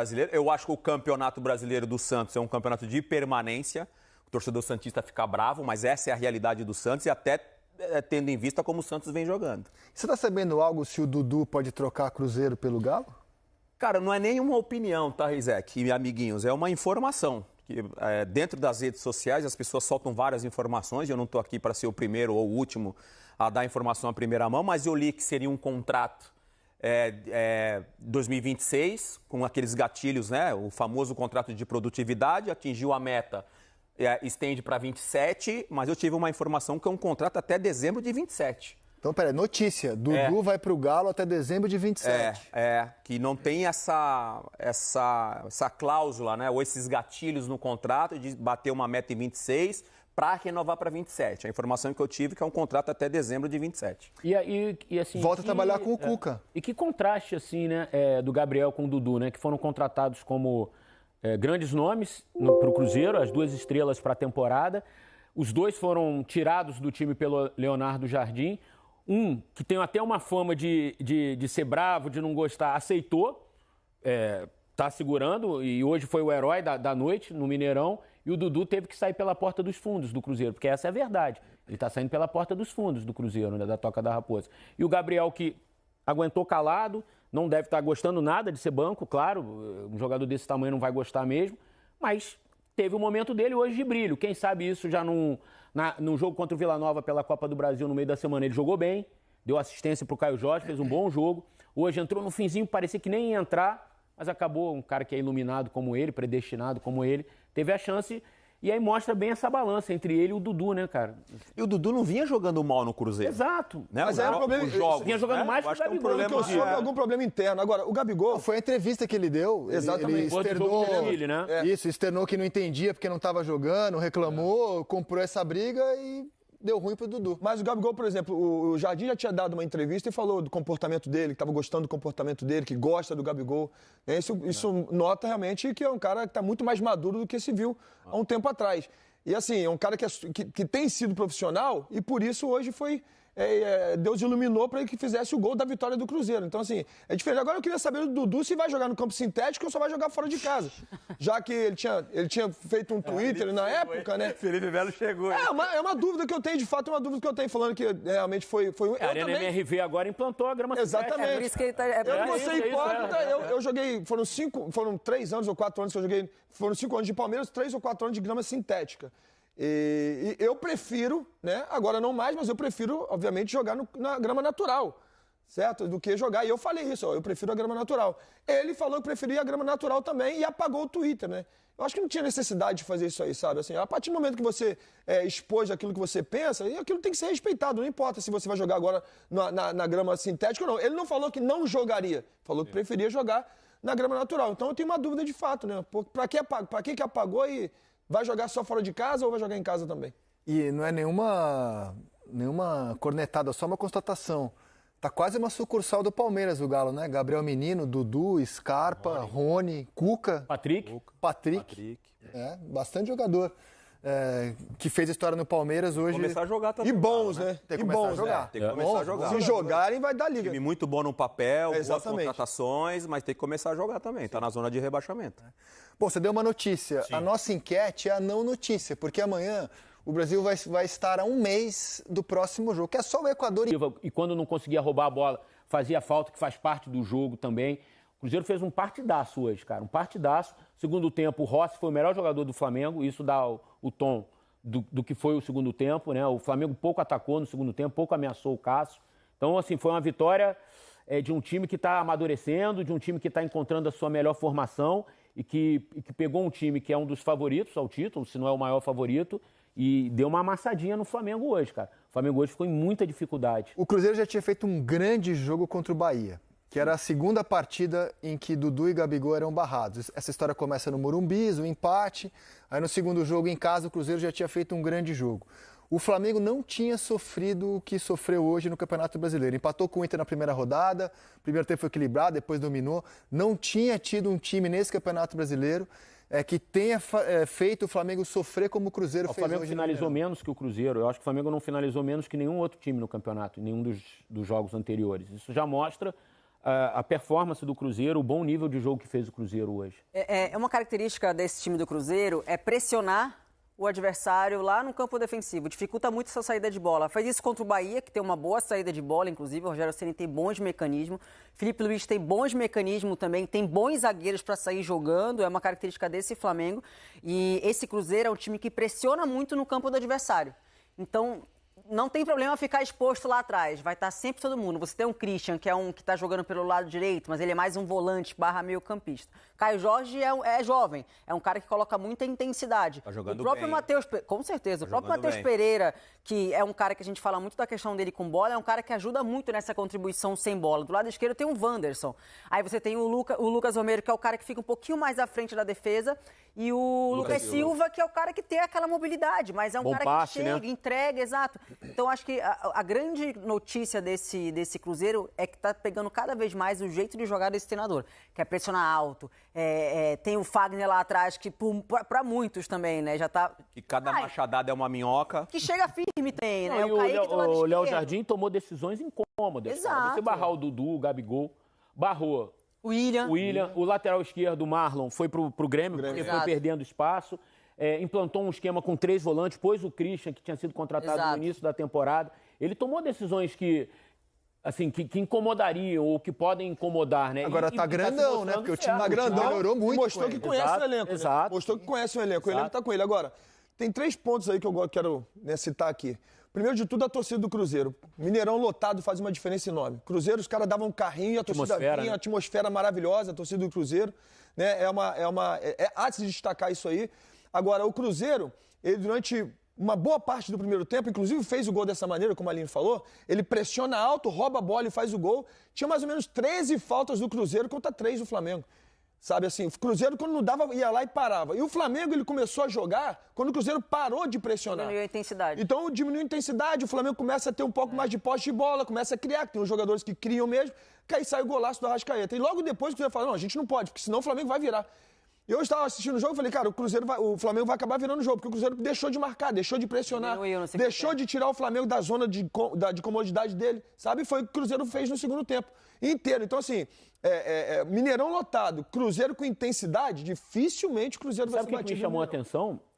Brasileiro. Eu acho que o Campeonato Brasileiro do Santos é um campeonato de permanência. O torcedor santista fica bravo, mas essa é a realidade do Santos e até tendo em vista como o Santos vem jogando. Você está sabendo algo se o Dudu pode trocar Cruzeiro pelo Galo? Cara, não é nenhuma opinião, tá, Rizek e amiguinhos? É uma informação. Dentro das redes sociais, as pessoas soltam várias informações, e eu não estou aqui para ser o primeiro ou o último a dar informação à primeira mão, mas eu li que seria um contrato 2026, com aqueles gatilhos, né? O famoso contrato de produtividade, atingiu a meta, estende para 27, mas eu tive uma informação que é um contrato até dezembro de 27. Então, peraí, notícia, Dudu vai para o Galo até dezembro de 27. Que não tem essa cláusula, né? Ou esses gatilhos no contrato de bater uma meta em 26 para renovar para 27. A informação que eu tive é que é um contrato até dezembro de 27. E assim, volta a trabalhar com o Cuca. E que contraste, assim, né, do Gabriel com o Dudu, né? Que foram contratados como grandes nomes para o Cruzeiro, as 2 estrelas para a temporada. Os 2 foram tirados do time pelo Leonardo Jardim. Um, que tem até uma fama de ser bravo, de não gostar, aceitou, tá segurando, e hoje foi o herói da noite no Mineirão, e o Dudu teve que sair pela porta dos fundos do Cruzeiro, porque essa é a verdade. Ele está saindo pela porta dos fundos do Cruzeiro, né, da Toca da Raposa. E o Gabriel, que aguentou calado, não deve estar gostando nada de ser banco, claro, um jogador desse tamanho não vai gostar mesmo, mas teve o momento dele hoje de brilho. Quem sabe isso já num jogo contra o Vila Nova pela Copa do Brasil no meio da semana. Ele jogou bem, deu assistência para o Caio Jorge, fez um bom jogo. Hoje entrou no finzinho, parecia que nem ia entrar, mas acabou, um cara que é iluminado como ele, predestinado como ele, teve a chance. E aí mostra bem essa balança entre ele e o Dudu, né, cara? E o Dudu não vinha jogando mal no Cruzeiro. Exato. Né? Mas é um problema. Vinha jogando mais que o Gabigol. Algum problema interno. Agora, o Gabigol... Foi a entrevista que ele deu. Exatamente. Ele externou, né? Isso, externou que não entendia porque não estava jogando, reclamou, comprou essa briga e deu ruim pro Dudu. Mas o Gabigol, por exemplo, o Jardim já tinha dado uma entrevista e falou do comportamento dele, que estava gostando do comportamento dele, que gosta do Gabigol. Isso nota realmente que é um cara que está muito mais maduro do que se viu há um tempo atrás. E assim, é um cara que tem sido profissional e por isso hoje foi... Deus iluminou para ele que fizesse o gol da vitória do Cruzeiro. Então, assim, é diferente. Agora eu queria saber do Dudu se vai jogar no campo sintético ou só vai jogar fora de casa. Já que ele tinha feito um Twitter na época, né? Felipe Melo chegou. É uma dúvida que eu tenho, de fato, é uma dúvida que eu tenho, falando que realmente foi A Arena MRV agora implantou a grama sintética. Exatamente. É por isso que ele tá... Eu não vou ser hipócrita, eu joguei, foram 3 anos ou 4 anos que eu joguei, foram 5 anos de Palmeiras, 3 ou 4 anos de grama sintética. E eu prefiro, né, agora não mais, mas eu prefiro, obviamente, jogar na grama natural, certo? Do que jogar. E eu falei isso, eu prefiro a grama natural. Ele falou que preferia a grama natural também e apagou o Twitter, né? Eu acho que não tinha necessidade de fazer isso aí, sabe? Assim, a partir do momento que você expôs aquilo que você pensa, aquilo tem que ser respeitado. Não importa se você vai jogar agora na grama sintética ou não. Ele não falou que não jogaria, falou que preferia jogar na grama natural. Então eu tenho uma dúvida de fato, né? Pra que apagou e... Vai jogar só fora de casa ou vai jogar em casa também? E não é nenhuma cornetada, só uma constatação. Tá quase uma sucursal do Palmeiras, o Galo, né? Gabriel Menino, Dudu, Scarpa, Rony, Cuca. Patrick. Bastante jogador. Que fez história no Palmeiras hoje. Começar a jogar também. E bons, né? Tem que começar a jogar. Tem que começar a jogar. Se jogarem, vai dar liga. Time muito bom no papel, boas Exatamente. contratações, mas tem que começar a jogar também. Tá na zona de rebaixamento. Bom, você deu uma notícia. Sim. A nossa enquete é a não notícia, porque amanhã o Brasil vai estar a 1 mês do próximo jogo, que é só o Equador. E quando não conseguia roubar a bola, fazia falta, que faz parte do jogo também. O Cruzeiro fez um partidaço hoje, cara. Um partidaço. Segundo tempo, o Rossi foi o melhor jogador do Flamengo. Isso dá o tom do que foi o segundo tempo, né? O Flamengo pouco atacou no segundo tempo, pouco ameaçou o Cássio. Então, assim, foi uma vitória de um time que está amadurecendo, de um time que está encontrando a sua melhor formação e que pegou um time que é um dos favoritos ao título, se não é o maior favorito, e deu uma amassadinha no Flamengo hoje, cara. O Flamengo hoje ficou em muita dificuldade. O Cruzeiro já tinha feito um grande jogo contra o Bahia, que era a segunda partida em que Dudu e Gabigol eram barrados. Essa história começa no Morumbi, um empate. Aí no segundo jogo em casa o Cruzeiro já tinha feito um grande jogo. O Flamengo não tinha sofrido o que sofreu hoje no Campeonato Brasileiro. Empatou com o Inter na primeira rodada, o primeiro tempo foi equilibrado, depois dominou. Não tinha tido um time nesse Campeonato Brasileiro que tenha feito o Flamengo sofrer como o Cruzeiro fez hoje. O Flamengo finalizou menos que o Cruzeiro. Eu acho que o Flamengo não finalizou menos que nenhum outro time no campeonato, em nenhum dos jogos anteriores. Isso já mostra a performance do Cruzeiro, o bom nível de jogo que fez o Cruzeiro hoje. É uma característica desse time do Cruzeiro, é pressionar o adversário lá no campo defensivo. Dificulta muito essa saída de bola. Faz isso contra o Bahia, que tem uma boa saída de bola, inclusive. O Rogério Ceni tem bons mecanismos. Felipe Luiz tem bons mecanismos também. Tem bons zagueiros para sair jogando. É uma característica desse Flamengo. E esse Cruzeiro é um time que pressiona muito no campo do adversário. Então, não tem problema ficar exposto lá atrás. Vai estar sempre todo mundo. Você tem um Christian, que é um que está jogando pelo lado direito, mas ele é mais um volante / meio campista. Caio Jorge é jovem. É um cara que coloca muita intensidade. Tá jogando o próprio bem. Matheus, com certeza. Tá O próprio jogando Matheus bem. Pereira, que é um cara que a gente fala muito da questão dele com bola, é um cara que ajuda muito nessa contribuição sem bola. Do lado esquerdo tem o Wanderson. Aí você tem o Lucas Romero, que é o cara que fica um pouquinho mais à frente da defesa. E o Lucas Silva, que é o cara que tem aquela mobilidade, mas é um Bom cara passe, que chega, né? entrega, exato. Então, acho que a grande notícia desse Cruzeiro é que tá pegando cada vez mais o jeito de jogar desse treinador, que é pressionar alto. Tem o Fagner lá atrás, que para muitos também, né, já tá... Que cada machadada é uma minhoca. Que chega firme tem, né? Não, e o Kaique do lado o Léo esquerdo. Jardim tomou decisões incômodas. cara. Exato. Você barrar o Dudu, o Gabigol, barrou O William. o lateral esquerdo, o Marlon, foi pro Grêmio, porque foi Exato. perdendo espaço. Implantou um esquema com 3 volantes, pôs o Christian, que tinha sido contratado Exato. no início da temporada. Ele tomou decisões que incomodariam ou que podem incomodar, né? Agora tá grandão, né? Porque o time Tá grandão, melhorou muito mostrou com que ele. conhece Exato, o elenco. exato. Né? Mostrou que conhece o elenco. O elenco tá com ele. Agora, tem 3 pontos aí que eu quero citar aqui. Primeiro de tudo, a torcida do Cruzeiro. Mineirão lotado faz uma diferença enorme. Cruzeiro, os caras davam um carrinho e a torcida vinha, Né? a atmosfera maravilhosa, a torcida do Cruzeiro. Né? Há de se destacar isso aí. Agora, o Cruzeiro, ele durante uma boa parte do primeiro tempo, inclusive fez o gol dessa maneira, como a Aline falou, ele pressiona alto, rouba a bola e faz o gol. Tinha mais ou menos 13 faltas do Cruzeiro contra 3 do Flamengo. Sabe assim, o Cruzeiro quando não dava, ia lá e parava. E o Flamengo, ele começou a jogar quando o Cruzeiro parou de pressionar. Diminuiu a intensidade. Então, diminuiu a intensidade, o Flamengo começa a ter um pouco mais de posse de bola, começa a criar, que tem uns jogadores que criam mesmo, que aí sai o golaço do Arrascaeta. E logo depois o Cruzeiro fala, não, a gente não pode, porque senão o Flamengo vai virar. Eu estava assistindo o jogo e falei, cara, o Flamengo vai acabar virando o jogo, porque o Cruzeiro deixou de marcar, deixou de pressionar, Diminuiu no segundo deixou de tirar o Flamengo da zona de comodidade dele, sabe? Foi o que o Cruzeiro fez no segundo tempo inteiro. Então, assim, Mineirão lotado, Cruzeiro com intensidade, dificilmente o Cruzeiro vai Sabe ser o que batido. me chamou a no Mineirão. atenção?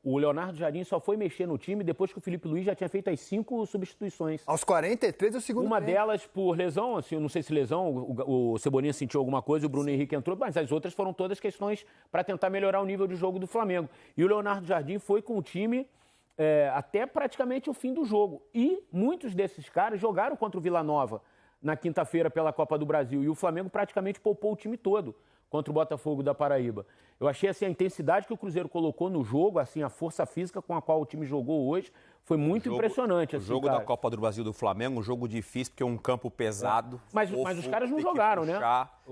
O Leonardo Jardim só foi mexer no time depois que o Felipe Luiz já tinha feito as 5 substituições. Aos 43 do segundo Uma tempo. delas por lesão, assim, eu não sei se lesão, o Cebolinha sentiu alguma coisa, o Bruno Henrique entrou, mas as outras foram todas questões para tentar melhorar o nível de jogo do Flamengo. E o Leonardo Jardim foi com o time até praticamente o fim do jogo. E muitos desses caras jogaram contra o Vila Nova na quinta-feira pela Copa do Brasil. E o Flamengo praticamente poupou o time todo contra o Botafogo da Paraíba. Eu achei assim, a intensidade que o Cruzeiro colocou no jogo, assim, a força física com a qual o time jogou hoje, foi muito impressionante. O assim, jogo cara. da Copa do Brasil do Flamengo, um jogo difícil, porque é um campo pesado. Mas os caras não jogaram, né?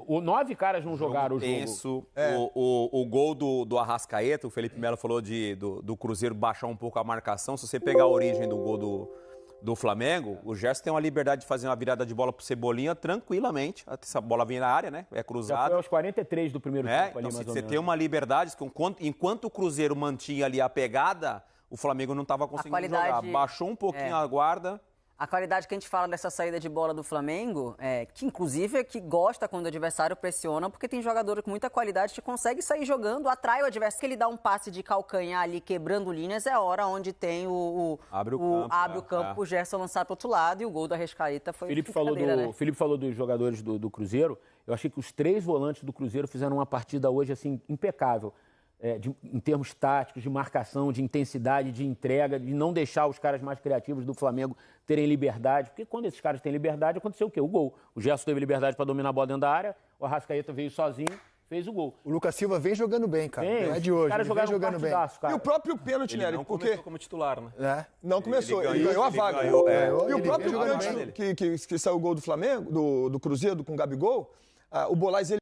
9 caras não jogaram o jogo. Tenso. O gol do Arrascaeta, o Felipe Melo falou do Cruzeiro baixar um pouco a marcação. Se você pegar a origem do gol do Flamengo, o Gerson tem uma liberdade de fazer uma virada de bola pro Cebolinha tranquilamente. Essa bola vem na área, né? É Já cruzada. foi aos 43 do primeiro tempo ali, Então, mais se ou você menos. tem uma liberdade, enquanto o Cruzeiro mantinha ali a pegada, o Flamengo não estava conseguindo qualidade- jogar. Baixou um pouquinho a guarda. A qualidade que a gente fala dessa saída de bola do Flamengo, que inclusive é que gosta quando o adversário pressiona, porque tem jogador com muita qualidade que consegue sair jogando, atrai o adversário. Se ele dá um passe de calcanhar ali, quebrando linhas, é a hora onde tem Abre o campo, pro Gerson lançar pro outro lado, e o gol da Arrascaeta foi Felipe brincadeira, né? Felipe falou dos jogadores do Cruzeiro. Eu achei que os 3 volantes do Cruzeiro fizeram uma partida hoje assim impecável. Em termos táticos, de marcação, de intensidade, de entrega, de não deixar os caras mais criativos do Flamengo terem liberdade. Porque quando esses caras têm liberdade, aconteceu o quê? O gol. O Gerson teve liberdade para dominar a bola dentro da área, o Arrascaeta veio sozinho, fez o gol. O Lucas Silva vem jogando bem, cara. Não é de hoje. Os caras Ele vem jogaram jogando bem. partidaço, cara. E o próprio pênalti, Ele Nery, não porque... começou como titular, né? Não começou, ele ganhou, ganhou a ele vaga. ganhou, E o ele próprio vem jogando pênalti que saiu o gol do Flamengo, do Cruzeiro com o Gabigol, o Bolaz, ele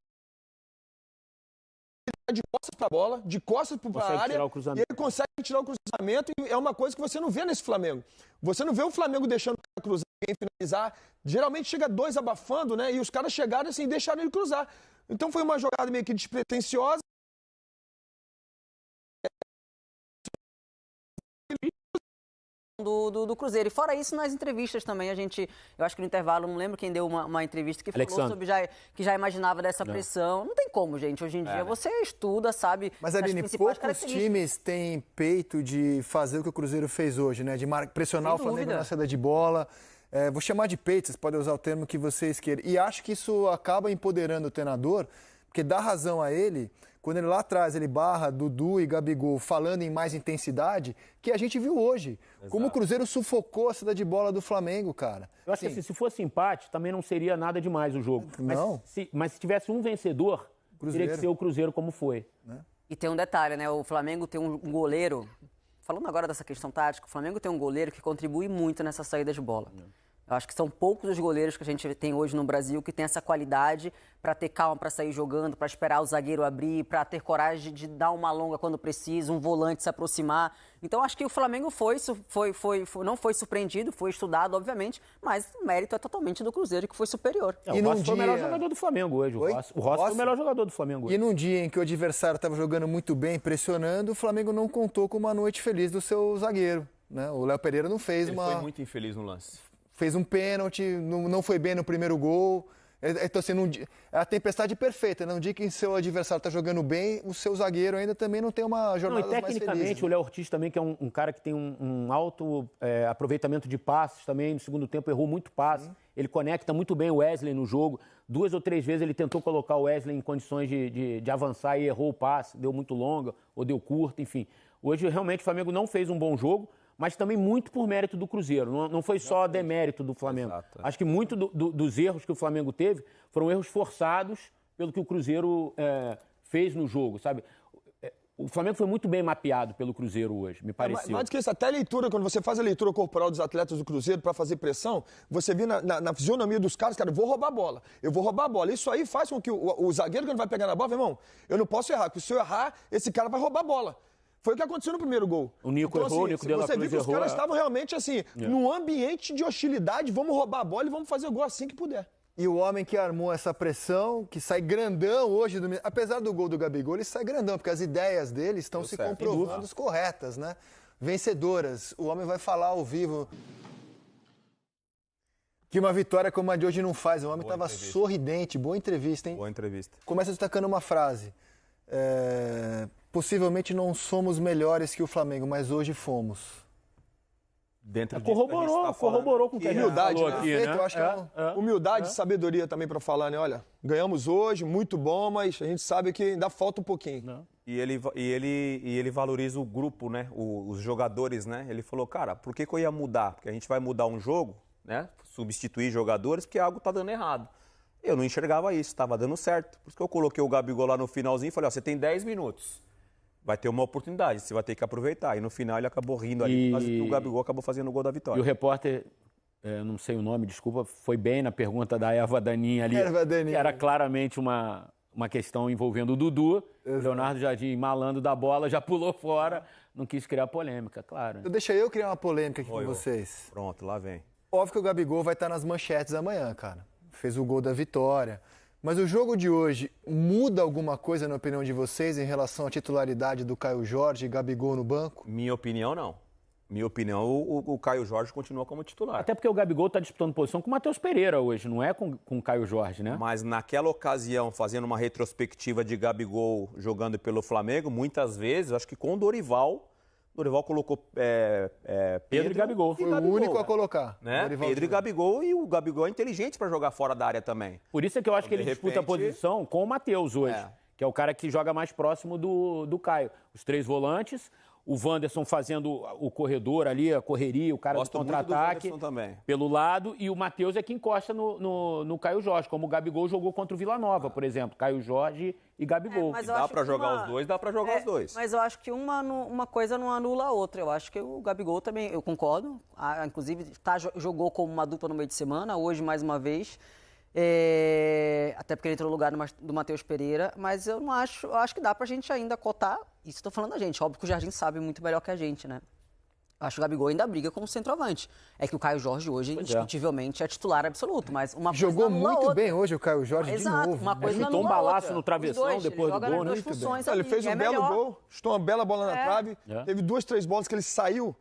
de costas pra bola, de costas pra Consegue área, tirar o cruzamento. e ele consegue tirar o cruzamento, e é uma coisa que você não vê nesse Flamengo. Você não vê o Flamengo deixando o cara cruzar, alguém finalizar. Geralmente chega 2 abafando, né? E os caras chegaram assim e deixaram ele cruzar. Então foi uma jogada meio que despretensiosa. do Cruzeiro. E fora isso, nas entrevistas também, eu acho que no intervalo, não lembro quem deu uma entrevista que falou sobre que já imaginava dessa pressão. Não tem como, gente. Hoje em dia você estuda, sabe. Mas, Aline, poucos times têm peito de fazer o que o Cruzeiro fez hoje, né? De pressionar o Flamengo na saída de bola. Vou chamar de peito, vocês podem usar o termo que vocês queiram. E acho que isso acaba empoderando o treinador, porque dá razão a ele, quando ele lá atrás ele barra Dudu e Gabigol falando em mais intensidade, que a gente viu hoje. Exato. Como o Cruzeiro sufocou a saída de bola do Flamengo, cara. Eu acho que assim, se fosse empate, também não seria nada demais o jogo. Não. Mas se tivesse um vencedor, teria que ser o Cruzeiro como foi. Né? E tem um detalhe, né? O Flamengo tem um goleiro, falando agora dessa questão tática, o Flamengo tem um goleiro que contribui muito nessa saída de bola. Eu acho que são poucos os goleiros que a gente tem hoje no Brasil que tem essa qualidade para ter calma, para sair jogando, para esperar o zagueiro abrir, para ter coragem de dar uma longa quando precisa, um volante se aproximar. Então, acho que o Flamengo não foi surpreendido, foi estudado, obviamente, mas o mérito é totalmente do Cruzeiro, que foi superior. O Rossi foi o melhor jogador do Flamengo hoje. O Rossi foi o melhor jogador do Flamengo hoje. E num dia em que o adversário estava jogando muito bem, pressionando, o Flamengo não contou com uma noite feliz do seu zagueiro. Né? O Léo Pereira não fez Ele foi muito infeliz no lance. Fez um pênalti, não foi bem no primeiro gol. Então, assim, é a tempestade perfeita. Num dia que seu adversário está jogando bem, o seu zagueiro ainda também não tem uma jornada mais feliz. Tecnicamente, o Léo Ortiz também, que é um cara que tem um alto aproveitamento de passes também. No segundo tempo, errou muito passe. Ele conecta muito bem o Wesley no jogo. 2 ou 3 vezes ele tentou colocar o Wesley em condições de avançar e errou o passe. Deu muito longa ou deu curta, enfim. Hoje, realmente, o Flamengo não fez um bom jogo, mas também muito por mérito do Cruzeiro. Não foi só demérito do Flamengo. Exato. Acho que muito dos erros que o Flamengo teve foram erros forçados pelo que o Cruzeiro fez no jogo, sabe? O Flamengo foi muito bem mapeado pelo Cruzeiro hoje, me pareceu. Mais do que isso, até a leitura, quando você faz a leitura corporal dos atletas do Cruzeiro para fazer pressão, você vê na fisionomia dos caras, cara, eu vou roubar a bola. Isso aí faz com que o zagueiro, quando vai pegar na bola, irmão, eu não posso errar, porque se eu errar, esse cara vai roubar a bola. Foi o que aconteceu no primeiro gol. O Nico errou, assim, o Nico de la Cruz errou. Você viu que os caras estavam realmente assim, num ambiente de hostilidade, vamos roubar a bola e vamos fazer gol assim que puder. E o homem que armou essa pressão, que sai grandão hoje, apesar do gol do Gabigol, ele sai grandão, porque as ideias dele estão se comprovando corretas, né? Vencedoras. O homem vai falar ao vivo que uma vitória como a de hoje não faz. O homem estava sorridente. Boa entrevista, hein? Boa entrevista. Começa destacando uma frase. Possivelmente não somos melhores que o Flamengo, mas hoje fomos. Dentro corroborou com o que a gente falou aqui, né? Eu acho que humildade e sabedoria também para falar, né? Olha, ganhamos hoje, muito bom, mas a gente sabe que ainda falta um pouquinho. Não. E ele valoriza o grupo, né? Os jogadores, né? Ele falou, cara, por que eu ia mudar? Porque a gente vai mudar um jogo, né? Substituir jogadores, porque algo tá dando errado. Eu não enxergava isso, estava dando certo. Por isso que eu coloquei o Gabigol lá no finalzinho e falei, ó, você tem 10 minutos. Vai ter uma oportunidade, você vai ter que aproveitar. E no final ele acabou rindo ali, mas o Gabigol acabou fazendo o gol da vitória. E o repórter, não sei o nome, desculpa, foi bem na pergunta da Erva Daninha ali. Erva Daninha. Que era claramente uma questão envolvendo o Dudu. O Leonardo Jardim, malandro da bola, já pulou fora. Não quis criar polêmica, claro. Então deixa eu criar uma polêmica aqui com vocês. Pronto, lá vem. Óbvio que o Gabigol vai estar nas manchetes amanhã, cara. Fez o gol da vitória. Mas o jogo de hoje muda alguma coisa, na opinião de vocês, em relação à titularidade do Caio Jorge e Gabigol no banco? Minha opinião, não. Minha opinião, o Caio Jorge continua como titular. Até porque o Gabigol está disputando posição com o Matheus Pereira hoje, não é com o Caio Jorge, né? Mas naquela ocasião, fazendo uma retrospectiva de Gabigol jogando pelo Flamengo, muitas vezes, acho que com o Dorival colocou Pedro e Gabigol. Foi o único a colocar. Né? Pedro e Gabigol, e o Gabigol é inteligente para jogar fora da área também. Por isso é que eu acho que ele disputa a posição com o Matheus hoje, que é o cara que joga mais próximo do Caio. Os 3 volantes, o Wanderson fazendo o corredor ali, a correria, o cara do contra-ataque pelo lado, e o Matheus é que encosta no Caio Jorge, como o Gabigol jogou contra o Vila Nova, por exemplo. Caio Jorge e Gabigol. Dá pra jogar os dois, dá pra jogar os dois. Mas eu acho que uma coisa não anula a outra. Eu acho que o Gabigol também, eu concordo. Inclusive, jogou como uma dupla no meio de semana, hoje mais uma vez. Até porque ele entrou no lugar do Matheus Pereira, mas eu acho que dá pra gente ainda cotar. Isso estou falando da gente. Óbvio que o Jardim sabe muito melhor que a gente, né? Acho que o Gabigol ainda briga como centroavante. É que o Caio Jorge hoje, indiscutivelmente, é titular absoluto. Mas uma jogou muito bem hoje o Caio Jorge de novo. Uma coisa chutou um balaço no travessão depois do gol. Ele fez um belo gol, chutou uma bela bola na trave. Teve 2, 3 bolas que ele saiu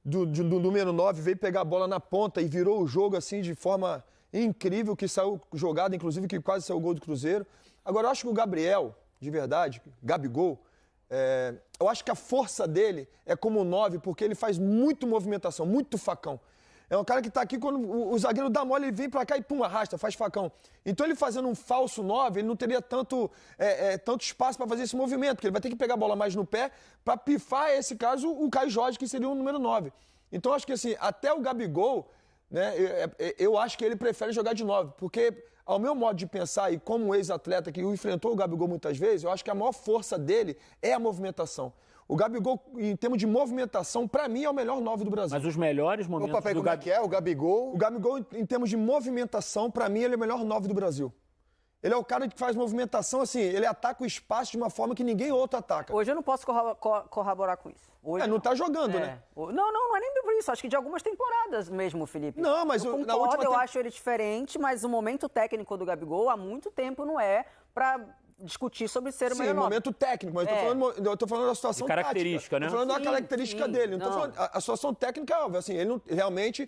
do número 9, veio pegar a bola na ponta e virou o jogo assim de forma incrível, que saiu jogada, inclusive que quase saiu o gol do Cruzeiro. Agora, eu acho que o Gabriel, de verdade, Gabigol, eu acho que a força dele é como 9, porque ele faz muito movimentação, muito facão. É um cara que tá aqui, quando o zagueiro dá mole, ele vem pra cá e pum, arrasta, faz facão. Então ele fazendo um falso 9, ele não teria tanto espaço para fazer esse movimento, porque ele vai ter que pegar a bola mais no pé para pifar, esse caso, o Caio Jorge, que seria o número 9. Então acho que assim, até o Gabigol, né, eu acho que ele prefere jogar de 9, porque ao meu modo de pensar e como ex-atleta que enfrentou o Gabigol muitas vezes, eu acho que a maior força dele é a movimentação. O Gabigol, em termos de movimentação, para mim é o melhor 9 do Brasil. Mas os melhores momentos do Gabigol... que é o Gabigol? O Gabigol, em termos de movimentação, para mim ele é o melhor 9 do Brasil. Ele é o cara que faz movimentação assim, ele ataca o espaço de uma forma que ninguém outro ataca. Hoje eu não posso corroborar com isso. Hoje não tá jogando, né? Não é nem por isso. Acho que de algumas temporadas mesmo, Felipe. Não, mas eu concordo, eu acho ele diferente, mas o momento técnico do Gabigol há muito tempo não é para discutir sobre ser o melhor 9. Sim, momento técnico, mas eu tô falando da situação característica, tática. né? Tô falando da característica dele. Não tô falando, a situação técnica é óbvia, assim, ele realmente,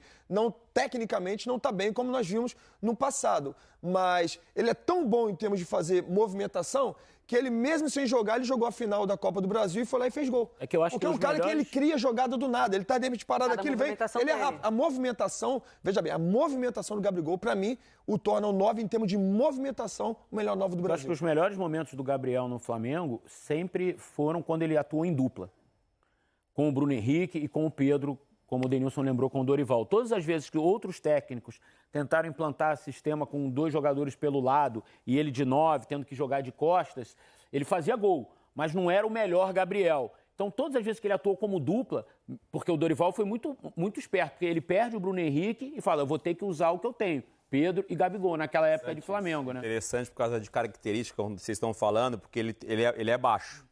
tecnicamente, não tá bem como nós vimos no passado. Mas ele é tão bom em termos de fazer movimentação que ele, mesmo sem jogar, ele jogou a final da Copa do Brasil e foi lá e fez gol. É que eu acho porque que é um cara que ele cria jogada do nada. Ele tá de repente parado aqui, ele vem. Ele é rápido. A movimentação, veja bem, a movimentação do Gabigol, pra mim, o torna o 9 em termos de movimentação, o melhor 9 do Brasil. Eu acho que os melhores momentos do Gabriel no Flamengo sempre foram quando ele atuou em dupla. Com o Bruno Henrique e com o Pedro, como o Denilson lembrou, com o Dorival. Todas as vezes que outros técnicos tentaram implantar sistema com 2 jogadores pelo lado e ele de 9, tendo que jogar de costas, ele fazia gol, mas não era o melhor Gabriel. Então, todas as vezes que ele atuou como dupla, porque o Dorival foi muito, muito esperto, porque ele perde o Bruno Henrique e fala, eu vou ter que usar o que eu tenho. Pedro e Gabigol, naquela época de Flamengo, né? Interessante por causa de característica, como vocês estão falando, porque ele é baixo.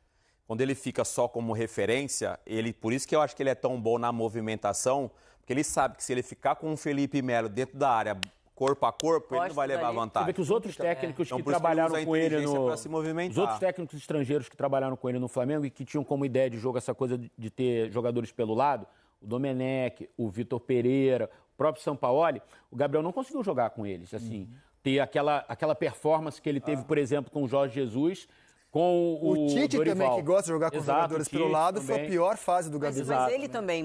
Quando ele fica só como referência, por isso que eu acho que ele é tão bom na movimentação, porque ele sabe que se ele ficar com o Felipe Melo dentro da área, corpo a corpo, ele não vai levar vantagem. Você vê que os outros técnicos que trabalharam com ele no... Os outros técnicos estrangeiros que trabalharam com ele no Flamengo e que tinham como ideia de jogo essa coisa de ter jogadores pelo lado, o Domenech, o Vitor Pereira, o próprio Sampaoli, o Gabriel não conseguiu jogar com eles, assim, ter aquela performance que ele teve, por exemplo, com o Jorge Jesus, com o Tite Dorival. Também, que gosta de jogar com os jogadores pelo lado, também. Foi a pior fase do Gabigol.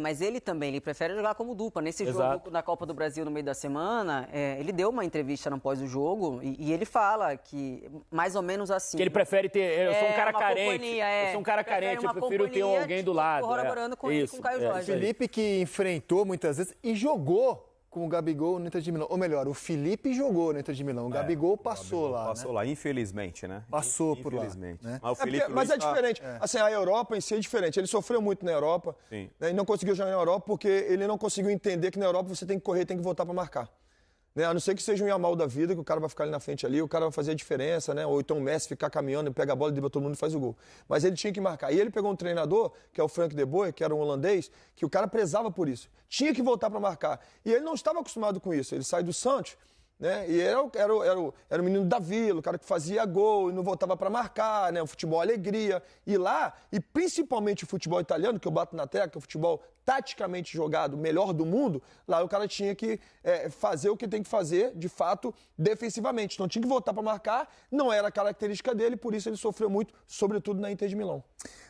Mas ele também, ele prefere jogar como dupla. Nesse jogo da Copa do Brasil no meio da semana, ele deu uma entrevista após o jogo e ele fala que, mais ou menos assim... Que ele prefere ter... Eu sou um cara carente. Eu sou um cara carente, eu prefiro ter alguém do lado. Corroborando com ele, com o Caio Jorge. Felipe que enfrentou muitas vezes e jogou com o Gabigol no Inter de Milão. Ou melhor, o Felipe jogou no Inter de Milão. O Gabigol passou lá. Passou lá, infelizmente, né? Passou por lá. Né? Mas é diferente. Assim, a Europa em si é diferente. Ele sofreu muito na Europa. Sim. Né, e não conseguiu jogar na Europa porque ele não conseguiu entender que na Europa você tem que correr, tem que voltar para marcar. Né? A não ser que seja um Yamal da vida, que o cara vai ficar ali na frente ali, o cara vai fazer a diferença, né? Ou então o Messi ficar caminhando, pega a bola, dribla todo mundo e faz o gol. Mas ele tinha que marcar. E ele pegou um treinador, que é o Frank de Boer, que era um holandês, que o cara prezava por isso. Tinha que voltar para marcar. E ele não estava acostumado com isso. Ele sai do Santos, né? E era o menino da vila, o cara que fazia gol e não voltava para marcar, né? O futebol alegria. E lá, e principalmente o futebol italiano, que eu bato na tecla, que é o futebol taticamente jogado, melhor do mundo, lá o cara tinha que fazer o que tem que fazer, de fato, defensivamente. Então tinha que voltar para marcar, não era a característica dele, por isso ele sofreu muito, sobretudo na Inter de Milão.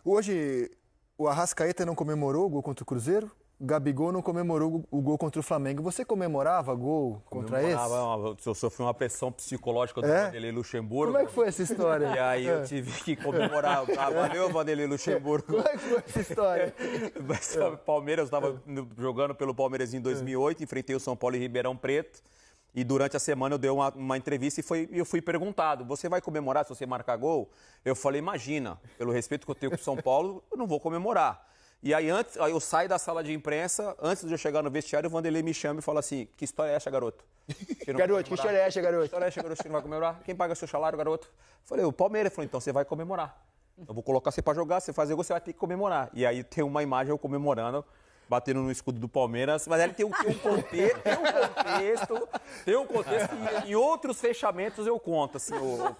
Hoje, o Arrascaeta não comemorou o gol contra o Cruzeiro? Gabigol não comemorou o gol contra o Flamengo. Você comemorava gol contra esse? Eu sofri uma pressão psicológica do Vanderlei Luxemburgo. Como é que foi essa história? E aí eu tive que comemorar. Valeu, Vanderlei Luxemburgo. Como é que foi essa história? Mas o Palmeiras, eu estava jogando pelo Palmeiras em 2008, enfrentei o São Paulo em Ribeirão Preto. E durante a semana eu dei uma entrevista e eu fui perguntado, você vai comemorar se você marcar gol? Eu falei, imagina, pelo respeito que eu tenho com o São Paulo, eu não vou comemorar. E aí eu saio da sala de imprensa, antes de eu chegar no vestiário, o Vanderlei me chama e fala assim, que história é essa, garoto? Garoto, que história é essa, garoto? Que história é essa, garoto? Você não vai comemorar? Quem paga seu salário, garoto? Eu falei, o Palmeiras. Falou, então você vai comemorar. Eu vou colocar você pra jogar, você fazer gol, você vai ter que comemorar. E aí tem uma imagem eu comemorando batendo no escudo do Palmeiras, mas ele tem um contexto e em outros fechamentos eu conto, assim,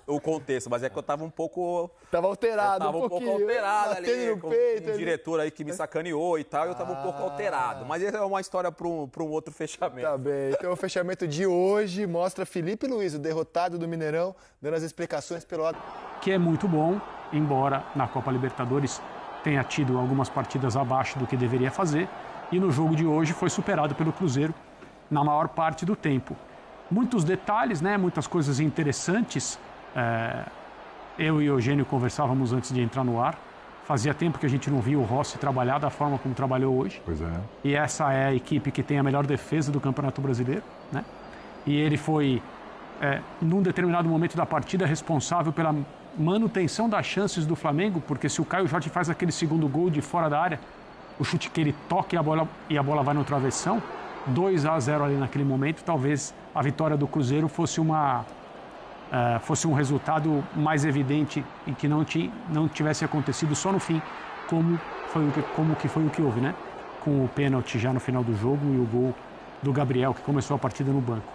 o contexto, mas é que eu tava um pouco... Tava alterado, tava um pouco alterado ali, no peito, um diretor aí que me sacaneou e tal, eu tava um pouco alterado, mas essa é uma história para um outro fechamento. Tá bem, então o fechamento de hoje mostra Felipe Luiz, o derrotado do Mineirão, dando as explicações pelo lado... Que é muito bom, embora na Copa Libertadores tenha tido algumas partidas abaixo do que deveria fazer, e no jogo de hoje foi superado pelo Cruzeiro na maior parte do tempo. Muitos detalhes, né? Muitas coisas interessantes. Eu e o Eugênio conversávamos antes de entrar no ar. Fazia tempo que a gente não via o Rossi trabalhar da forma como trabalhou hoje. Pois é. E essa é a equipe que tem a melhor defesa do Campeonato Brasileiro, né? E ele foi, num determinado momento da partida, responsável pela manutenção das chances do Flamengo, porque se o Caio Jorge faz aquele segundo gol de fora da área, o chute que ele toca e a bola vai no travessão, 2-0 ali naquele momento, talvez a vitória do Cruzeiro fosse um resultado mais evidente e que não tivesse acontecido só no fim, como foi o que houve, né? Com o pênalti já no final do jogo e o gol do Gabriel, que começou a partida no banco.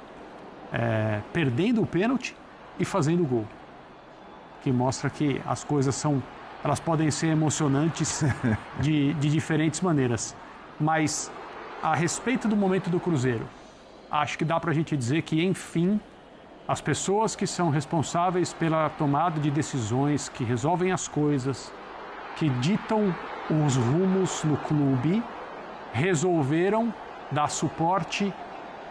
Perdendo o pênalti e fazendo o gol. Que mostra que as coisas elas podem ser emocionantes de diferentes maneiras. Mas, a respeito do momento do Cruzeiro, acho que dá para a gente dizer que, enfim, as pessoas que são responsáveis pela tomada de decisões, que resolvem as coisas, que ditam os rumos no clube, resolveram dar suporte,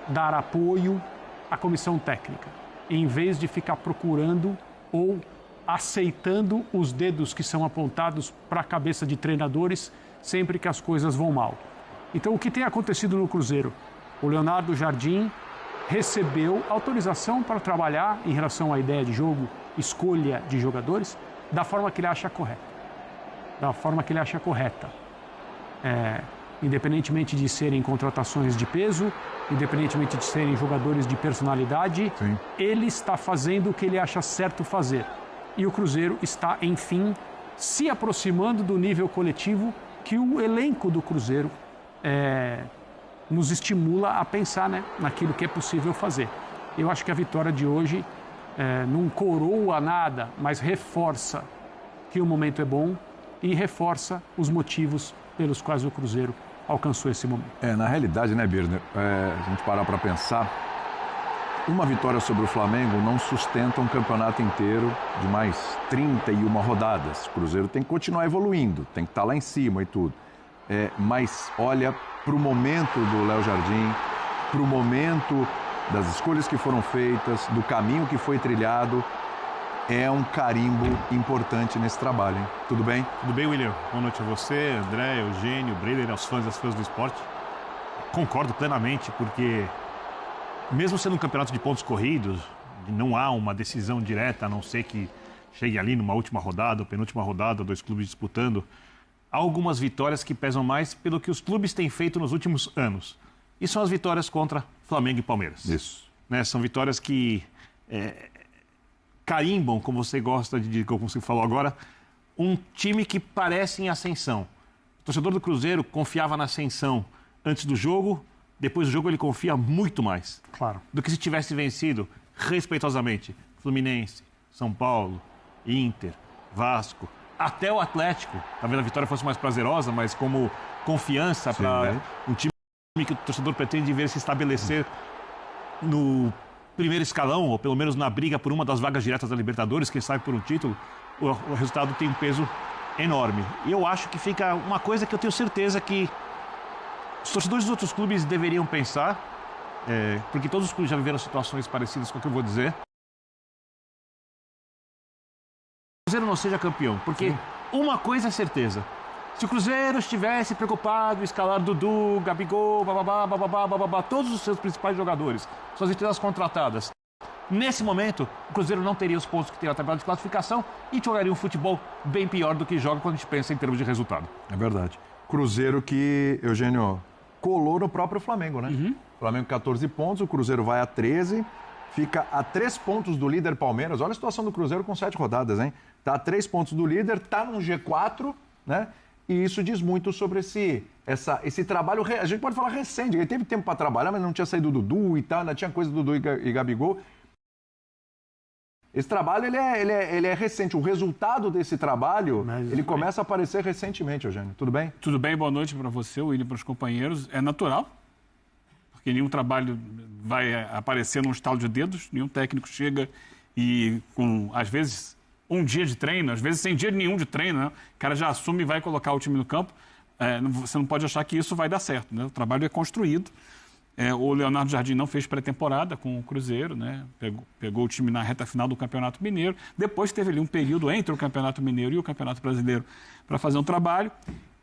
dar apoio à comissão técnica, em vez de ficar procurando ou aceitando os dedos que são apontados para a cabeça de treinadores sempre que as coisas vão mal. Então, o que tem acontecido no Cruzeiro? O Leonardo Jardim recebeu autorização para trabalhar em relação à ideia de jogo, escolha de jogadores, da forma que ele acha correta. Independentemente de serem contratações de peso, independentemente de serem jogadores de personalidade, sim, ele está fazendo o que ele acha certo fazer. E o Cruzeiro está, enfim, se aproximando do nível coletivo que o elenco do Cruzeiro nos estimula a pensar, né, naquilo que é possível fazer. Eu acho que a vitória de hoje não coroa nada, mas reforça que o momento é bom e reforça os motivos pelos quais o Cruzeiro alcançou esse momento. Na realidade, né, Birner, a gente parar para pensar, uma vitória sobre o Flamengo não sustenta um campeonato inteiro de mais 31 rodadas. O Cruzeiro tem que continuar evoluindo, tem que estar lá em cima e tudo. Mas olha para o momento do Léo Jardim, para o momento das escolhas que foram feitas, do caminho que foi trilhado, é um carimbo importante nesse trabalho, hein? Tudo bem? Tudo bem, William? Boa noite a você, André, Eugênio, Breler, aos fãs e às fãs do esporte. Concordo plenamente, porque mesmo sendo um campeonato de pontos corridos, não há uma decisão direta, a não ser que chegue ali numa última rodada ou penúltima rodada, dois clubes disputando, há algumas vitórias que pesam mais pelo que os clubes têm feito nos últimos anos. E são as vitórias contra Flamengo e Palmeiras. Isso. Né? São vitórias que carimbam, como você gosta de dizer, como você falou agora, um time que parece em ascensão. O torcedor do Cruzeiro confiava na ascensão antes do jogo, depois do jogo ele confia muito mais. Claro. Do que se tivesse vencido respeitosamente Fluminense, São Paulo, Inter, Vasco, até o Atlético. Talvez a vitória fosse mais prazerosa, mas como confiança para um time que o torcedor pretende ver se estabelecer no primeiro escalão, ou pelo menos na briga por uma das vagas diretas da Libertadores, quem sabe por um título, o resultado tem um peso enorme. E eu acho que fica uma coisa que eu tenho certeza que os torcedores dos outros clubes deveriam pensar, porque todos os clubes já viveram situações parecidas com o que eu vou dizer. O Cruzeiro não seja campeão, porque uma coisa é certeza. Se o Cruzeiro estivesse preocupado em escalar Dudu, Gabigol, bababá, todos os seus principais jogadores, suas estrelas contratadas, nesse momento, o Cruzeiro não teria os pontos que tem na tabela de classificação e jogaria um futebol bem pior do que joga quando a gente pensa em termos de resultado. É verdade. Cruzeiro que, Eugênio, colou no próprio Flamengo, né? Uhum. Flamengo 14 pontos, o Cruzeiro vai a 13, fica a 3 pontos do líder Palmeiras. Olha a situação do Cruzeiro com 7 rodadas, hein? Tá a 3 pontos do líder, tá no G4, né? E isso diz muito sobre esse trabalho, a gente pode falar recente, ele teve tempo para trabalhar, mas não tinha saído do Dudu e tal, ainda tinha coisa do Dudu e Gabigol. Esse trabalho, ele é recente. O resultado desse trabalho, ele começa a aparecer recentemente, Eugênio. Tudo bem? Tudo bem, boa noite para você, William, para os companheiros. É natural, porque nenhum trabalho vai aparecer num estalo de dedos, nenhum técnico chega e com, às vezes, um dia de treino, às vezes sem dia nenhum de treino, né? O cara já assume e vai colocar o time no campo. Você não pode achar que isso vai dar certo, né? O trabalho é construído. O Leonardo Jardim não fez pré-temporada com o Cruzeiro, né? Pegou o time na reta final do Campeonato Mineiro. Depois teve ali um período entre o Campeonato Mineiro e o Campeonato Brasileiro para fazer um trabalho.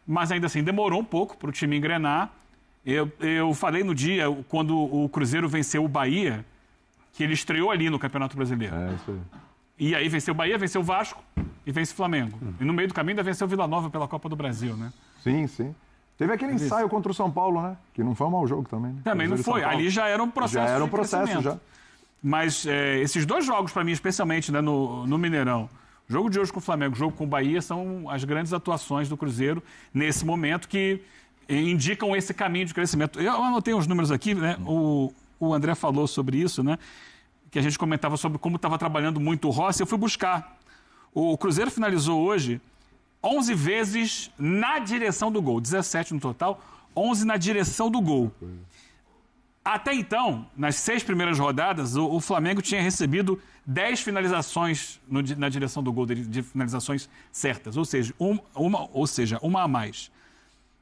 Mas ainda assim demorou um pouco para o time engrenar. Eu falei no dia, quando o Cruzeiro venceu o Bahia, que ele estreou ali no Campeonato Brasileiro. Isso aí. E aí venceu o Bahia, venceu o Vasco e vence o Flamengo. E no meio do caminho ainda venceu o Vila Nova pela Copa do Brasil, né? Sim, sim. Teve aquele ensaio contra o São Paulo, né? Que não foi um mau jogo também. Né? Também não foi. Ali já era um processo. Já era um processo, já. Mas esses dois jogos, para mim, especialmente, né, no Mineirão, o jogo de hoje com o Flamengo, o jogo com o Bahia, são as grandes atuações do Cruzeiro nesse momento que indicam esse caminho de crescimento. Eu anotei uns números aqui, né? O André falou sobre isso, né? Que a gente comentava sobre como estava trabalhando muito o Rossi. Eu fui buscar. O Cruzeiro finalizou hoje 11 vezes na direção do gol, 17 no total, 11 na direção do gol. Até então, nas 6 primeiras rodadas, o Flamengo tinha recebido 10 finalizações na direção do gol, de finalizações certas, ou seja, uma a mais.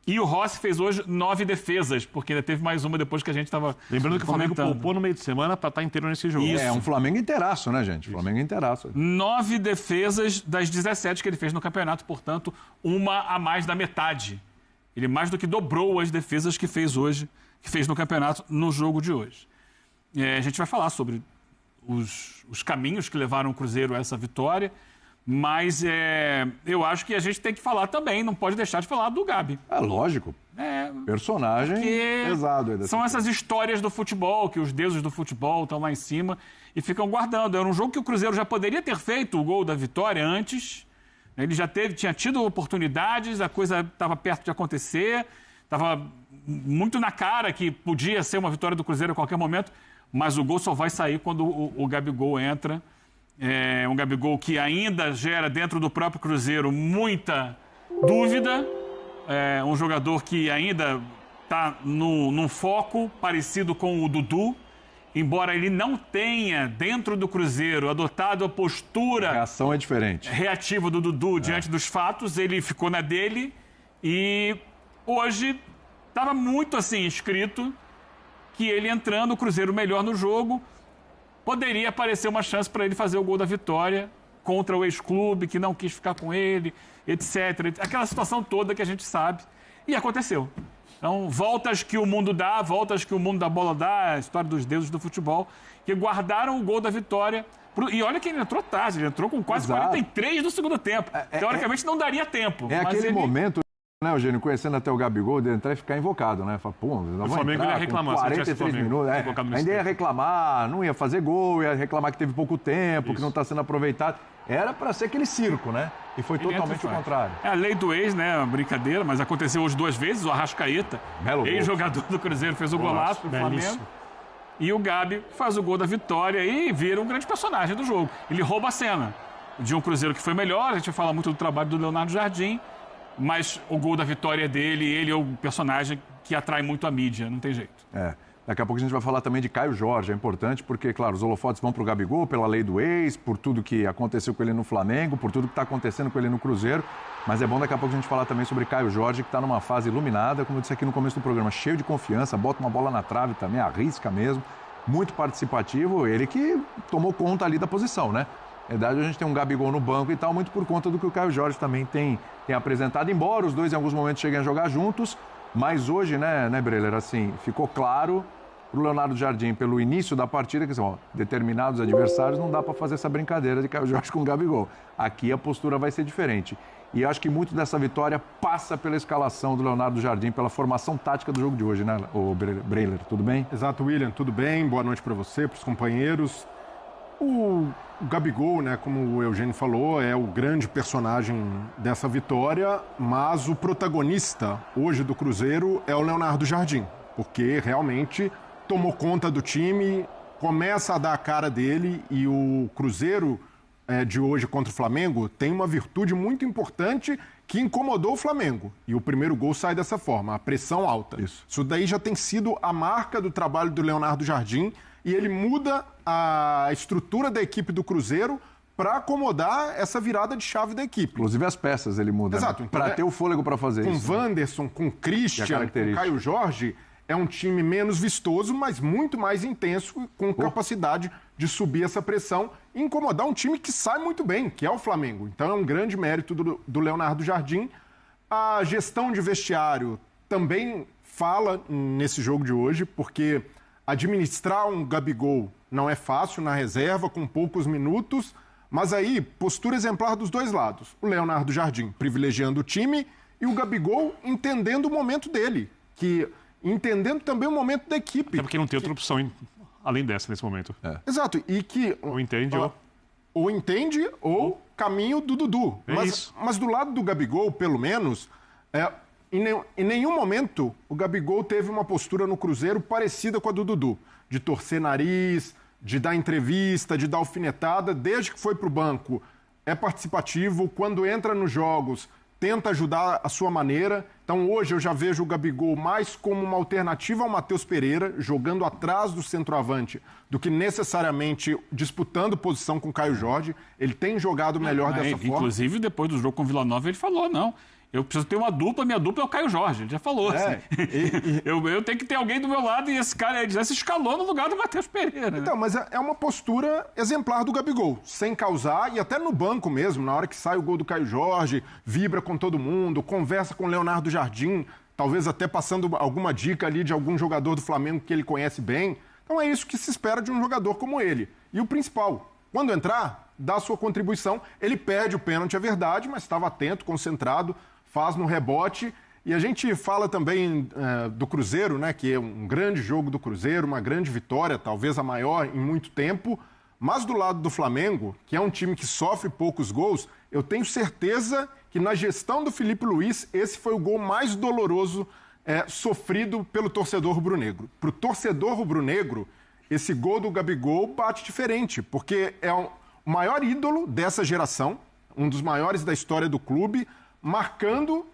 E o Rossi fez hoje 9 defesas, porque ainda teve mais uma depois que a gente estava. Lembrando que o Flamengo poupou no meio de semana para estar inteiro nesse jogo. Isso. É um Flamengo inteiraço, né, gente? Flamengo inteiraço. 9 defesas das 17 que ele fez no campeonato, portanto, uma a mais da metade. Ele mais do que dobrou as defesas que fez hoje, que fez no campeonato no jogo de hoje. A gente vai falar sobre os caminhos que levaram o Cruzeiro a essa vitória. Mas eu acho que a gente tem que falar também, não pode deixar de falar do Gabi. É lógico. Personagem pesado. São essas histórias do futebol, que os deuses do futebol estão lá em cima e ficam guardando. Era um jogo que o Cruzeiro já poderia ter feito o gol da vitória antes. Ele já tinha tido oportunidades, a coisa estava perto de acontecer, estava muito na cara que podia ser uma vitória do Cruzeiro a qualquer momento, mas o gol só vai sair quando o Gabigol entra. Um Gabigol que ainda gera dentro do próprio Cruzeiro muita dúvida, um jogador que ainda está num foco parecido com o Dudu, embora ele não tenha dentro do Cruzeiro adotado a postura... A reação é diferente. ...reativa do Dudu diante dos fatos, ele ficou na dele e hoje estava muito assim escrito que ele entrando, o Cruzeiro melhor no jogo... Poderia aparecer uma chance para ele fazer o gol da vitória contra o ex-clube, que não quis ficar com ele, etc. Aquela situação toda que a gente sabe. E aconteceu. Então, voltas que o mundo dá, voltas que o mundo da bola dá, a história dos deuses do futebol, que guardaram o gol da vitória. E olha que ele entrou tarde, ele entrou com quase 43 do segundo tempo. Teoricamente não daria tempo. É aquele momento... Né, Eugênio, conhecendo até o Gabigol, de entrar e ficar invocado, né? Fala, pô, o Flamengo ia reclamar, 43 minutos, ainda ia reclamar, não ia fazer gol, ia reclamar que teve pouco tempo, que não está sendo aproveitado. Era para ser aquele circo, né? E foi totalmente o contrário. É a lei do ex, né? Uma brincadeira, mas aconteceu hoje 2 vezes. O Arrascaeta, ex-jogador do Cruzeiro, fez o golaço pro Flamengo. E o Gabi faz o gol da vitória e vira um grande personagem do jogo. Ele rouba a cena de um Cruzeiro que foi melhor, a gente fala muito do trabalho do Leonardo Jardim, mas o gol da vitória é dele, ele é o personagem que atrai muito a mídia, não tem jeito. Daqui a pouco a gente vai falar também de Caio Jorge, é importante porque, claro, os holofotes vão para o Gabigol pela lei do ex, por tudo que aconteceu com ele no Flamengo, por tudo que está acontecendo com ele no Cruzeiro, mas é bom daqui a pouco a gente falar também sobre Caio Jorge, que está numa fase iluminada, como eu disse aqui no começo do programa, cheio de confiança, bota uma bola na trave também, arrisca mesmo, muito participativo, ele que tomou conta ali da posição, né? Na verdade, a gente tem um Gabigol no banco e tal, muito por conta do que o Caio Jorge também tem apresentado, embora os dois em alguns momentos cheguem a jogar juntos, mas hoje, né, Breler, assim, ficou claro para o Leonardo Jardim, pelo início da partida, que assim, determinados adversários não dá para fazer essa brincadeira de Caio Jorge com o Gabigol. Aqui a postura vai ser diferente. E eu acho que muito dessa vitória passa pela escalação do Leonardo Jardim, pela formação tática do jogo de hoje, né, o Breler? Tudo bem? Exato, William, tudo bem? Boa noite para você, para os companheiros. O Gabigol, né, como o Eugênio falou, é o grande personagem dessa vitória, mas o protagonista hoje do Cruzeiro é o Leonardo Jardim, porque realmente tomou conta do time, começa a dar a cara dele, e o Cruzeiro de hoje contra o Flamengo tem uma virtude muito importante que incomodou o Flamengo. E o primeiro gol sai dessa forma, a pressão alta. Isso daí já tem sido a marca do trabalho do Leonardo Jardim, e ele muda a estrutura da equipe do Cruzeiro para acomodar essa virada de chave da equipe. Inclusive as peças ele muda. Exato. Né? Então, para ter o fôlego para fazer com isso. Com Wanderson, com Christian, com Caio Jorge, é um time menos vistoso, mas muito mais intenso, com capacidade de subir essa pressão e incomodar um time que sai muito bem, que é o Flamengo. Então é um grande mérito do Leonardo Jardim. A gestão de vestiário também fala nesse jogo de hoje, porque administrar um Gabigol não é fácil na reserva, com poucos minutos, mas aí, postura exemplar dos dois lados. O Leonardo Jardim privilegiando o time e o Gabigol entendendo o momento dele, entendendo também o momento da equipe. É porque não tem outra opção além dessa nesse momento. Exato, e que... Ou entende ou entende ou caminho do Dudu. Mas do lado do Gabigol, pelo menos... Em nenhum momento o Gabigol teve uma postura no Cruzeiro parecida com a do Dudu. De torcer nariz, de dar entrevista, de dar alfinetada. Desde que foi para o banco, é participativo. Quando entra nos jogos, tenta ajudar a sua maneira. Então hoje eu já vejo o Gabigol mais como uma alternativa ao Matheus Pereira, jogando atrás do centroavante, do que necessariamente disputando posição com o Caio Jorge. Ele tem jogado melhor dessa forma. Inclusive, depois do jogo com o Vila Nova, ele falou, não... Eu preciso ter uma dupla, minha dupla é o Caio Jorge, ele já falou. Assim. Eu tenho que ter alguém do meu lado e esse cara já se escalou no lugar do Matheus Pereira. Então, mas é uma postura exemplar do Gabigol, sem causar, e até no banco mesmo, na hora que sai o gol do Caio Jorge, vibra com todo mundo, conversa com o Leonardo Jardim, talvez até passando alguma dica ali de algum jogador do Flamengo que ele conhece bem. Então é isso que se espera de um jogador como ele. E o principal, quando entrar, dá a sua contribuição, ele perde o pênalti, é verdade, mas estava atento, concentrado, faz no rebote. E a gente fala também do Cruzeiro, né, que é um grande jogo do Cruzeiro, uma grande vitória, talvez a maior em muito tempo. Mas do lado do Flamengo, que é um time que sofre poucos gols, eu tenho certeza que na gestão do Felipe Luiz, esse foi o gol mais doloroso sofrido pelo torcedor rubro-negro. Para o torcedor rubro-negro, esse gol do Gabigol bate diferente, porque é o maior ídolo dessa geração, um dos maiores da história do clube, marcando,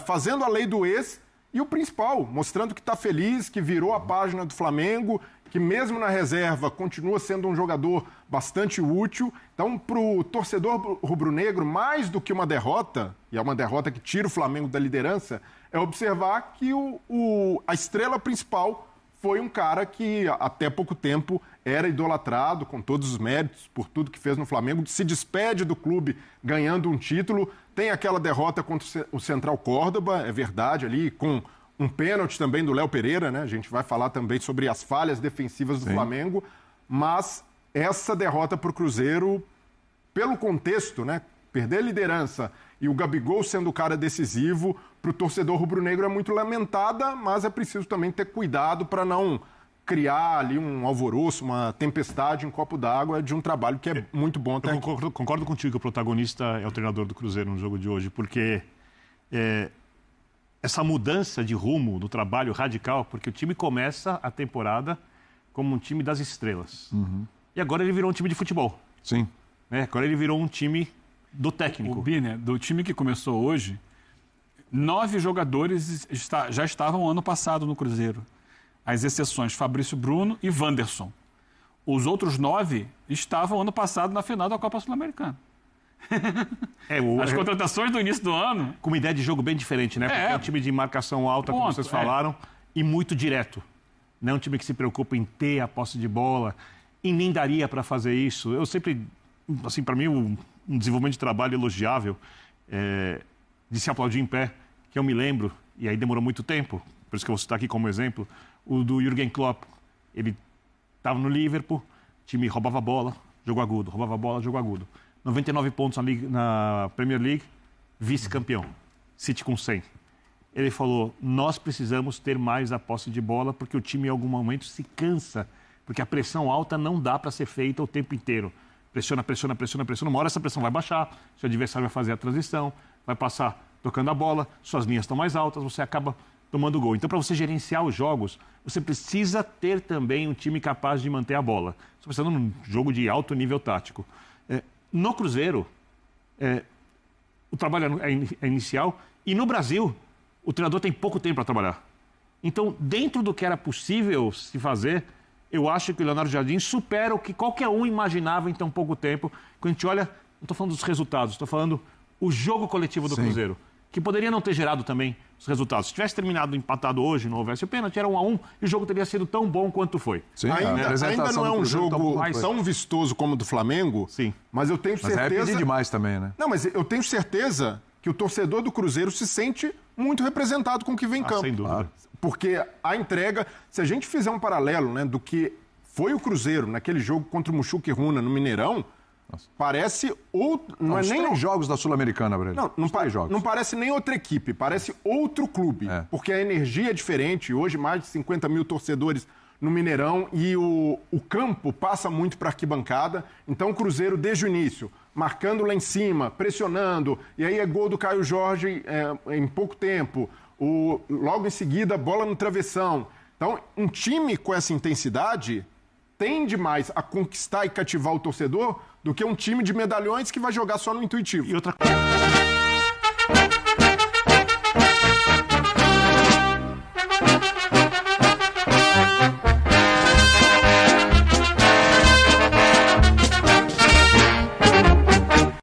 fazendo a lei do ex, e o principal, mostrando que está feliz, que virou a página do Flamengo, que mesmo na reserva continua sendo um jogador bastante útil. Então, para o torcedor rubro-negro, mais do que uma derrota, e é uma derrota que tira o Flamengo da liderança, é observar que a estrela principal foi um cara que até pouco tempo era idolatrado, com todos os méritos, por tudo que fez no Flamengo, se despede do clube ganhando um título. Tem aquela derrota contra o Central Córdoba, é verdade, ali, com um pênalti também do Léo Pereira, né? A gente vai falar também sobre as falhas defensivas do Flamengo, mas essa derrota para o Cruzeiro, pelo contexto, né? Perder a liderança e o Gabigol sendo o cara decisivo, para o torcedor rubro-negro é muito lamentada, mas é preciso também ter cuidado para não criar ali um alvoroço, uma tempestade, um copo d'água de um trabalho que é muito bom até aqui. Concordo contigo que o protagonista é o treinador do Cruzeiro no jogo de hoje, porque essa mudança de rumo do trabalho radical, porque o time começa a temporada como um time das estrelas. E agora ele virou um time de futebol. Sim. Agora ele virou um time do técnico. O Biner, do time que começou hoje, 9 jogadores já estavam ano passado no Cruzeiro. As exceções Fabrício Bruno e Wanderson. Os outros 9 estavam ano passado na final da Copa Sul-Americana. As contratações do início do ano... Com uma ideia de jogo bem diferente, né? Porque é um time de marcação alta, como vocês falaram, e muito direto. Não é um time que se preocupa em ter a posse de bola, e nem daria para fazer isso. Eu sempre, assim, para mim, um desenvolvimento de trabalho elogiável, de se aplaudir em pé, que eu me lembro, e aí demorou muito tempo, por isso que eu vou citar aqui como exemplo, o do Jürgen Klopp. Ele estava no Liverpool, o time roubava a bola, jogo agudo, roubava a bola, jogo agudo. 99 pontos na Premier League, vice-campeão. City com 100. Ele falou, nós precisamos ter mais a posse de bola, porque o time em algum momento se cansa, Porque a pressão alta não dá para ser feita o tempo inteiro. Pressiona, pressiona, pressiona, pressiona. Uma hora essa pressão vai baixar, seu adversário vai fazer a transição, vai passar tocando a bola, suas linhas estão mais altas, você acaba tomando gol. Então, para você gerenciar os jogos, você precisa ter também um time capaz de manter a bola. Estou pensando num jogo de alto nível tático. No Cruzeiro, o trabalho é inicial e no Brasil, o treinador tem pouco tempo para trabalhar. Então, dentro do que era possível se fazer, eu acho que o Leonardo Jardim supera o que qualquer um imaginava em tão pouco tempo. Quando a gente olha, não estou falando dos resultados, estou falando o jogo coletivo do Cruzeiro, que poderia não ter gerado também os resultados. Se tivesse terminado empatado hoje, não houvesse o pênalti, era 1-1 e o jogo teria sido tão bom quanto foi. Sim, ainda não é um jogo tão vistoso como o do Flamengo, sim, mas eu tenho certeza... Mas é pedir demais também, né? Não, mas eu tenho certeza que o torcedor do Cruzeiro se sente muito representado com o que vem em campo. Sem dúvida. Porque a entrega, se a gente fizer um paralelo, né, do que foi o Cruzeiro naquele jogo contra o Muxuca e Runa no Mineirão, parece outro... Não é nem os jogos da Sul-Americana, Breno. Não parece nem outra equipe, parece outro clube. Porque a energia é diferente. Hoje, mais de 50 mil torcedores no Mineirão e o campo passa muito para a arquibancada. Então, o Cruzeiro, desde o início, marcando lá em cima, pressionando, e aí é gol do Caio Jorge em pouco tempo. Logo em seguida, bola no travessão. Então, um time com essa intensidade tende mais a conquistar e cativar o torcedor do que um time de medalhões que vai jogar só no intuitivo. E outra coisa...